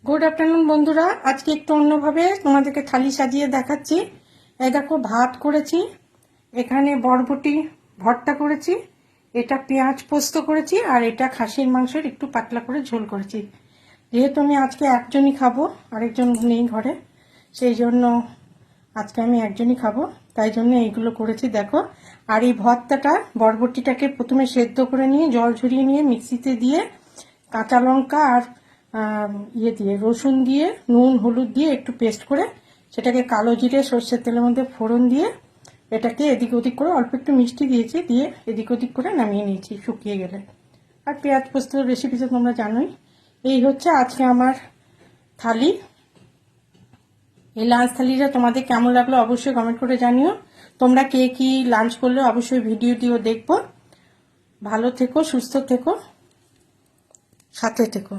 Good afternoon বন্ধুরা, আজকে একটু অন্যভাবে তোমাদেরকে থালি সাজিয়ে দেখাচ্ছি। এই দেখো, ভাত করেছি, এখানে বরবটি ভর্তা করেছি, এটা পেঁয়াজ পোস্ত করেছি, আর এটা খাসির মাংসের একটু পাতলা করে ঝোল করেছি। যেহেতু আমি আজকে একজনই খাবো, আরেকজন নেই ঘরে, সেই জন্য আজকে আমি একজনই খাবো, তাই জন্য এইগুলো করেছি দেখো। আর এই ভর্তাটা, বরবটিটাকে প্রথমে সেদ্ধ করে নিয়ে জল ঝরিয়ে নিয়ে মিক্সিতে দিয়ে কাঁচা লঙ্কা আর দিয়ে রসুন দিয়ে নুন হলুদ দিয়ে একটু পেস্ট করে সেটাকে কালো জিরে সর্ষের তেলের মধ্যে ফোড়ন দিয়ে এটাকে এদিক ওদিক করে অল্প একটু মিষ্টি দিয়েছি, দিয়ে এদিক ওদিক করে নামিয়ে নিয়েছি শুকিয়ে গেলে। আর পেঁয়াজ পোস্তর রেসিপি তো তোমরা জানোই। এই হচ্ছে আজকে আমার থালি। এই লাঞ্চ থালিটা তোমাদের কেমন লাগলো অবশ্যই কমেন্ট করে জানিও। তোমরা কে কি লাঞ্চ করলে অবশ্যই ভিডিওটিও দেখবো। ভালো থেকো, সুস্থ থেকো, সাথে থেকো।